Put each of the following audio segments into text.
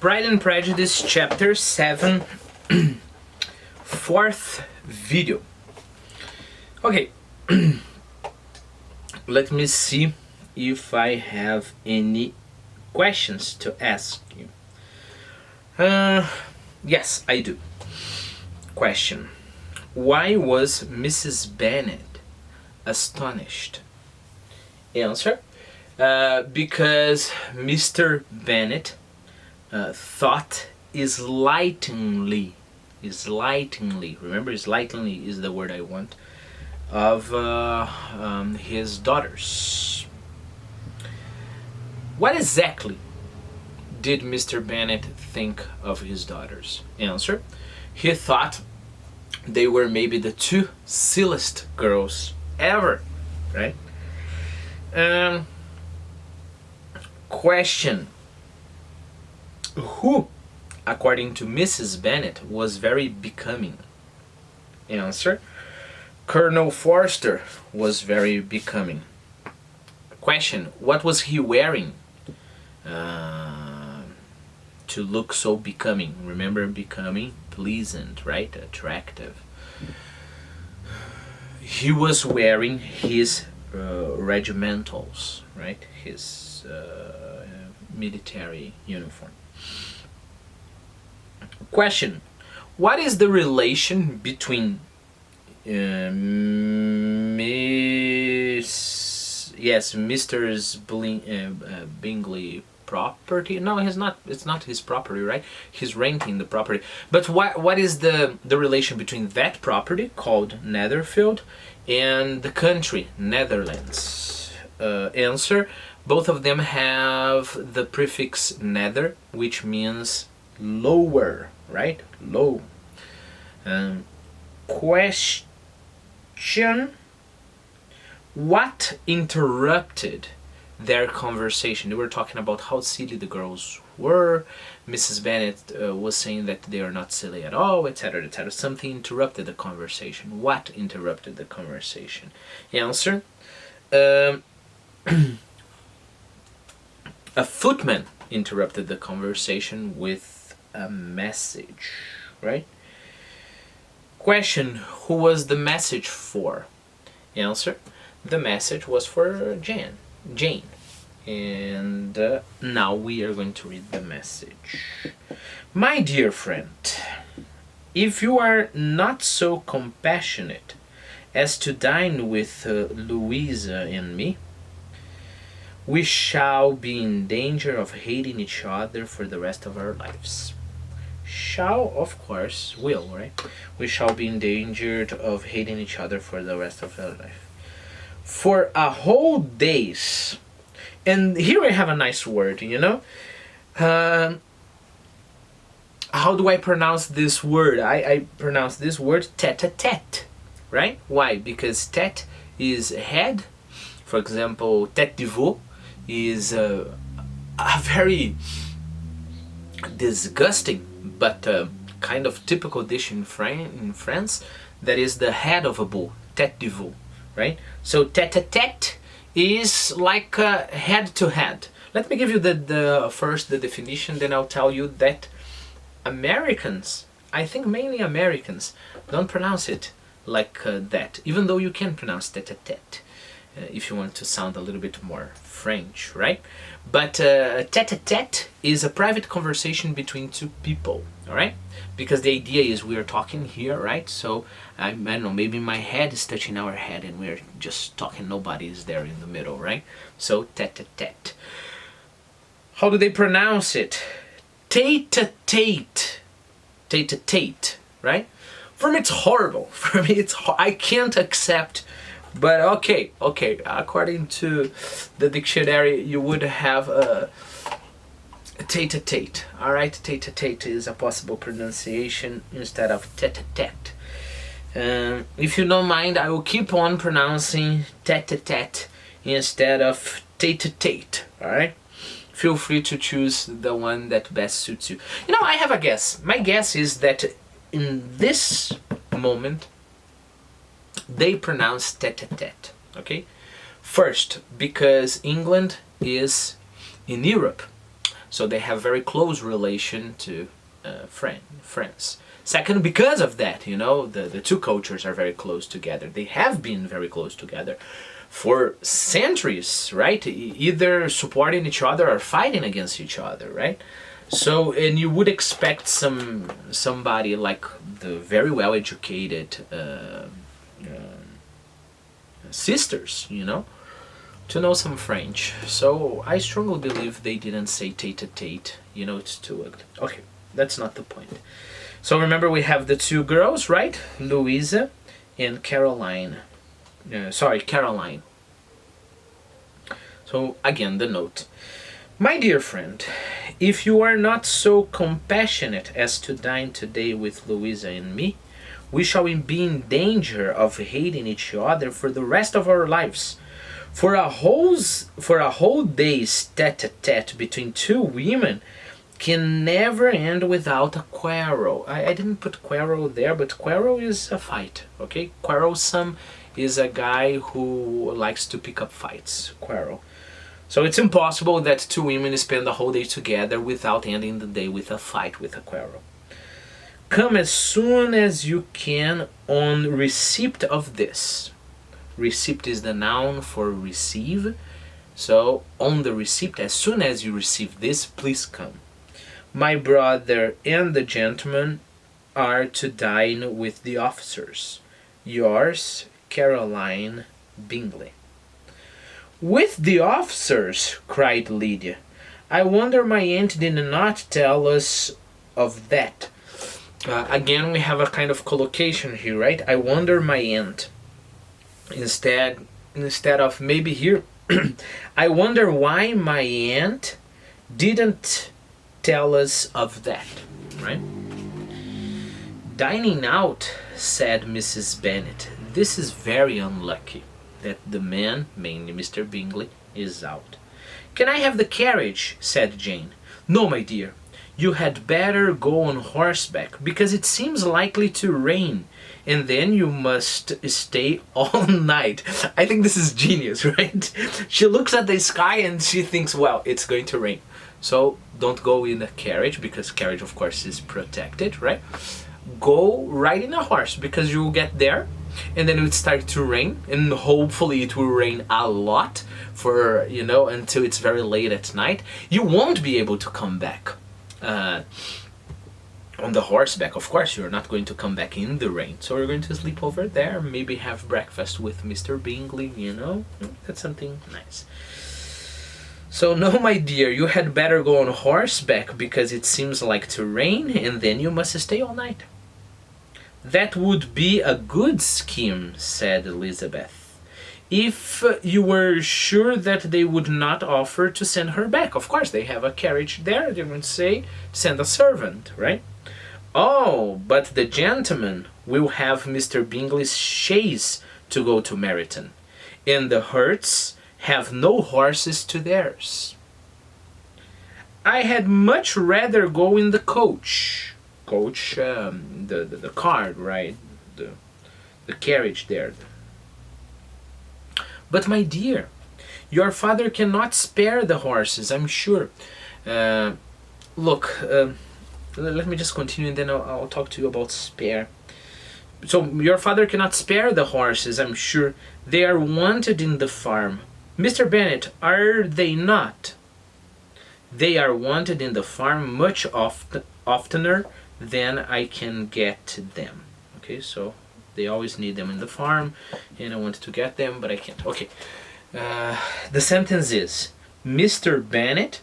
Pride and Prejudice, chapter 7, fourth video. Okay, let me see if I have any questions to ask you. Yes, I do. Question: why was Mrs. Bennet astonished? Answer: because Mr. Bennet thought slightingly, remember slightingly is the word I want, of his daughters. What exactly did Mr. Bennet think of his daughters? Answer: he thought they were maybe the two silliest girls ever, right? Question: who, according to Mrs. Bennet, was very becoming? Answer: Colonel Forster was very becoming. Question: what was he wearing to look so becoming? Remember, becoming, pleasant, right? Attractive. He was wearing his regimentals, right? His military uniform. Question: what is the relation between Mr. Bingley property? No, he's not. It's not his property, right? He's renting the property. But what is the relation between that property called Netherfield and the country Netherlands? Answer: both of them have the prefix nether, which means lower, right? Low. Question: what interrupted their conversation? They were talking about how silly the girls were. Mrs. Bennet was saying that they are not silly at all, etc., etc. Something interrupted the conversation. What interrupted the conversation? Answer: a footman interrupted the conversation with a message, right? Question: who was the message for? Answer: the message was for Jane. And now we are going to read the message. My dear friend, if you are not so compassionate as to dine with Louisa and me, we shall be in danger of hating each other for the rest of our lives. Shall, of course, will, right? We shall be in danger of hating each other for the rest of our life. For a whole days. And here I have a nice word, you know? How do I pronounce this word? I pronounce this word tête-à-tête, right? Why? Because tête is head. For example, tête de veau is a very disgusting but kind of typical dish in France. That is the head of a bull, tête de veau, right? So tête-à-tête is like head to head. Let me give you first the definition, then I'll tell you that Americans, I think mainly Americans, don't pronounce it like that, even though you can pronounce tête-à-tête if you want to sound a little bit more French, right? But tête-à-tête is a private conversation between two people, all right? Because the idea is we are talking here, right? So I don't know, maybe my head is touching our head and we're just talking, nobody is there in the middle, right? So tête-à-tête. How do they pronounce it? Tête-à-tête. Tête-à-tête, right? For me it's horrible. For me I can't accept. But okay, according to the dictionary, you would have tête-à-tête. All right, tête-à-tête is a possible pronunciation instead of tête-à-tête. If you don't mind, I will keep on pronouncing tête-à-tête instead of tête-à-tête. All right. Feel free to choose the one that best suits you. You know, I have a guess. My guess is that in this moment, they pronounce tête-à-tête, okay? First, because England is in Europe, So they have very close relation to friends. Second, because of that, you know, the two cultures are very close together. They have been very close together for centuries, right? Either supporting each other or fighting against each other, right? So, and you would expect somebody like the very well educated sisters, you know, to know some French. So I strongly believe they didn't say tête-à-tête. You know, it's too ugly. Okay, that's not the point. So remember, we have the two girls, right? Louisa and Caroline. Caroline. So again, the note. My dear friend, if you are not so compassionate as to dine today with Louisa and me, we shall be in danger of hating each other for the rest of our lives. For a whole day's tête-à-tête between two women can never end without a quarrel. I didn't put quarrel there, but quarrel is a fight, okay? Quarrelsome is a guy who likes to pick up fights, quarrel. So it's impossible that two women spend the whole day together without ending the day with a fight, with a quarrel. Come as soon as you can on receipt of this. Receipt is the noun for receive. So on the receipt, as soon as you receive this, please come. My brother and the gentleman are to dine with the officers. Yours, Caroline Bingley. With the officers, cried Lydia. I wonder my aunt did not tell us of that. Again, we have a kind of collocation here, right? I wonder my aunt. Instead of maybe here, I wonder why my aunt didn't tell us of that, right? Dining out, said Mrs. Bennet. This is very unlucky that the man, mainly Mr. Bingley, is out. Can I have the carriage? Said Jane. No, my dear. You had better go on horseback, because it seems likely to rain, and then you must stay all night. I think this is genius, right? She looks at the sky and she thinks, well, it's going to rain. So don't go in a carriage, because carriage, of course, is protected, right? Go riding a horse, because you will get there, and then it would start to rain, and hopefully it will rain a lot for, you know, until it's very late at night. You won't be able to come back. On the horseback, of course, you're not going to come back in the rain. So you're going to sleep over there, maybe have breakfast with Mr. Bingley, you know? That's something nice. So no, my dear, you had better go on horseback, because it seems like to rain, and then you must stay all night. That would be a good scheme, said Elizabeth, if you were sure that they would not offer to send her back. Of course, they have a carriage there. They're going to say, send a servant, right? Oh, but the gentleman will have Mr. Bingley's chaise to go to Meryton, and the Hursts have no horses to theirs. I had much rather go in the coach. Coach, the car, right? The carriage there. But my dear, your father cannot spare the horses, I'm sure. Look, let me just continue, and then I'll talk to you about spare. So your father cannot spare the horses, I'm sure. They are wanted in the farm. Mr. Bennet, are they not? They are wanted in the farm much oftener than I can get them. Okay, so they always need them in the farm, and I wanted to get them, but I can't. Okay, the sentence is, Mr. Bennet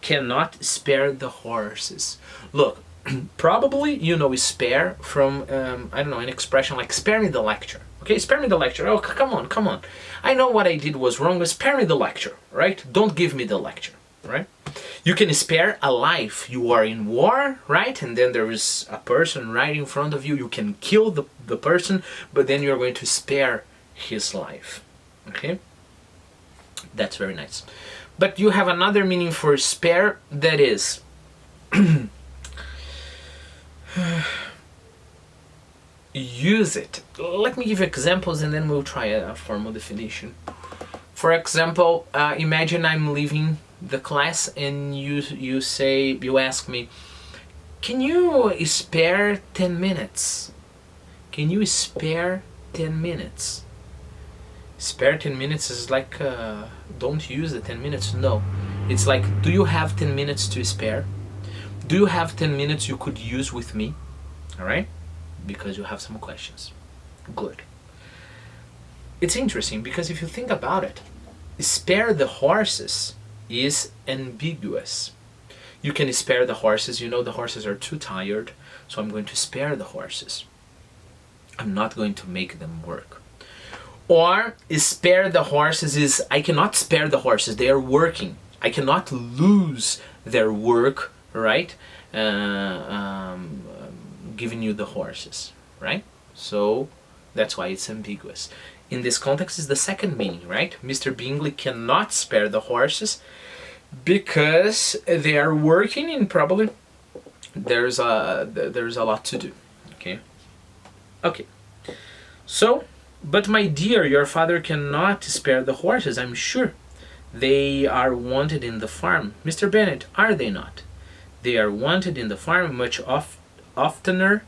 cannot spare the horses. Look, probably you know spare from, I don't know, an expression like spare me the lecture. Okay, spare me the lecture. Oh, come on. I know what I did was wrong, but spare me the lecture, right? Don't give me the lecture, right? You can spare a life. You are in war, right? And then there is a person right in front of you. You can kill the person, but then you're going to spare his life. Okay? That's very nice. But you have another meaning for spare, that is use it. Let me give examples, and then we'll try a formal definition. For example, imagine I'm leaving the class and you ask me, can you spare 10 minutes? Can you spare 10 minutes? Spare 10 minutes is like, don't use the 10 minutes. No. It's like, do you have 10 minutes to spare? Do you have 10 minutes you could use with me? Alright? Because you have some questions. Good. It's interesting because if you think about it, spare the horses is ambiguous. You can spare the horses, you know the horses are too tired, so I'm going to spare the horses. I'm not going to make them work. Or spare the horses is, I cannot spare the horses, they are working. I cannot lose their work, right? Giving you the horses, right? So that's why it's ambiguous. In this context is the second meaning, right? Mr. Bingley cannot spare the horses because they are working and probably there's a lot to do. Okay. So, but my dear, your father cannot spare the horses, I'm sure. They are wanted in the farm. Mr. Bennet, are they not? They are wanted in the farm much oftener.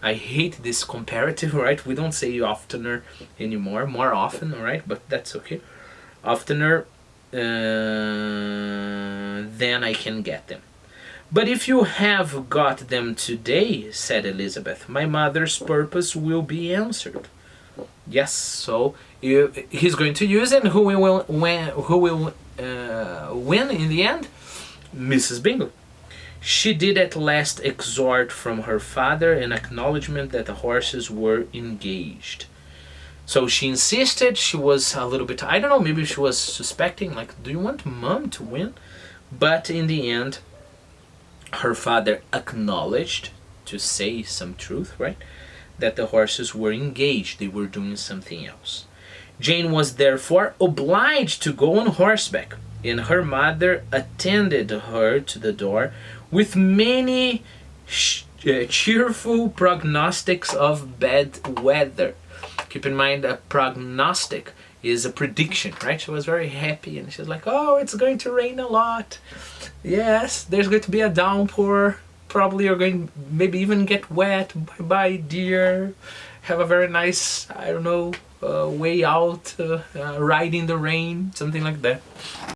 I hate this comparative, right? We don't say oftener anymore, more often, alright? But that's okay. Oftener than I can get them. But if you have got them today, said Elizabeth, my mother's purpose will be answered. Yes, so he's going to use it, and who will win in the end? Mrs. Bingley. She did at last extort from her father an acknowledgement that the horses were engaged. So she insisted, she was a little bit, I don't know, maybe she was suspecting, like, do you want mom to win? But in the end, her father acknowledged, to say some truth, right, that the horses were engaged, they were doing something else. Jane was therefore obliged to go on horseback, and her mother attended her to the door with many cheerful prognostics of bad weather. Keep in mind, a prognostic is a prediction, right? She was very happy and she's like, oh, it's going to rain a lot. Yes, there's going to be a downpour. Probably you're going to maybe even get wet. Bye-bye, dear. Have a very nice, I don't know, way out, ride in the rain, something like that.